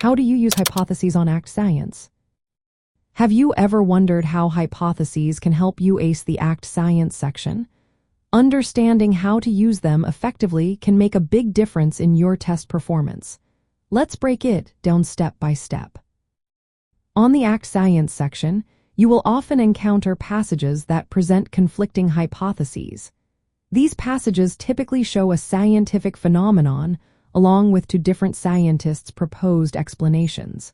How do you use hypotheses on ACT Science? Have you ever wondered how hypotheses can help you ace the ACT Science section? Understanding how to use them effectively can make a big difference in your test performance. Let's break it down step by step. On the ACT Science section, you will often encounter passages that present conflicting hypotheses. These passages typically show a scientific phenomenon along with two different scientists' proposed explanations.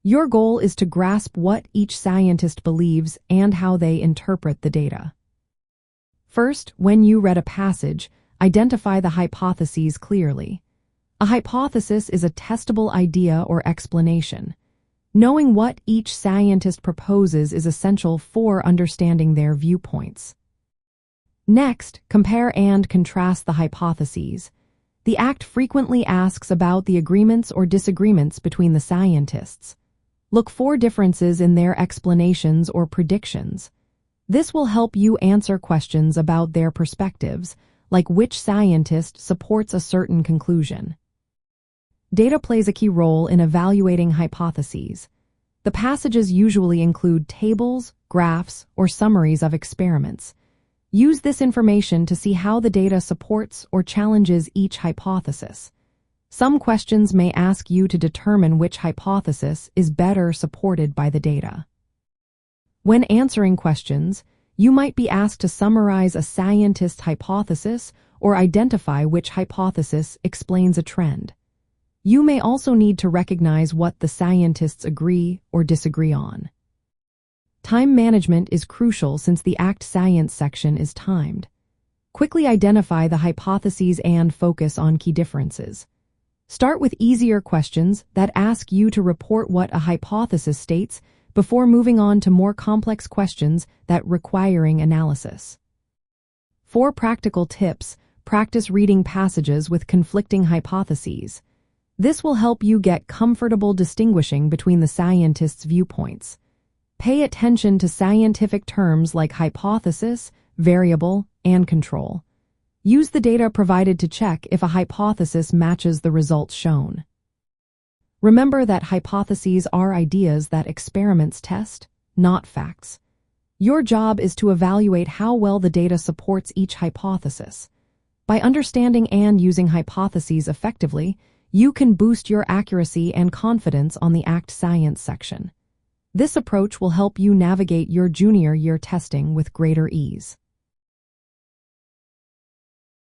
Your goal is to grasp what each scientist believes and how they interpret the data. First, when you read a passage, identify the hypotheses clearly. A hypothesis is a testable idea or explanation. Knowing what each scientist proposes is essential for understanding their viewpoints. Next, compare and contrast the hypotheses. The ACT frequently asks about the agreements or disagreements between the scientists. Look for differences in their explanations or predictions. This will help you answer questions about their perspectives, like which scientist supports a certain conclusion. Data plays a key role in evaluating hypotheses. The passages usually include tables, graphs, or summaries of experiments. Use this information to see how the data supports or challenges each hypothesis. Some questions may ask you to determine which hypothesis is better supported by the data. When answering questions, you might be asked to summarize a scientist's hypothesis or identify which hypothesis explains a trend. You may also need to recognize what the scientists agree or disagree on. Time management is crucial since the ACT Science section is timed. Quickly identify the hypotheses and focus on key differences. Start with easier questions that ask you to report what a hypothesis states before moving on to more complex questions that requiring analysis. For practical tips, practice reading passages with conflicting hypotheses. This will help you get comfortable distinguishing between the scientists' viewpoints. Pay attention to scientific terms like hypothesis, variable, and control. Use the data provided to check if a hypothesis matches the results shown. Remember that hypotheses are ideas that experiments test, not facts. Your job is to evaluate how well the data supports each hypothesis. By understanding and using hypotheses effectively, you can boost your accuracy and confidence on the ACT Science section. This approach will help you navigate your junior year testing with greater ease.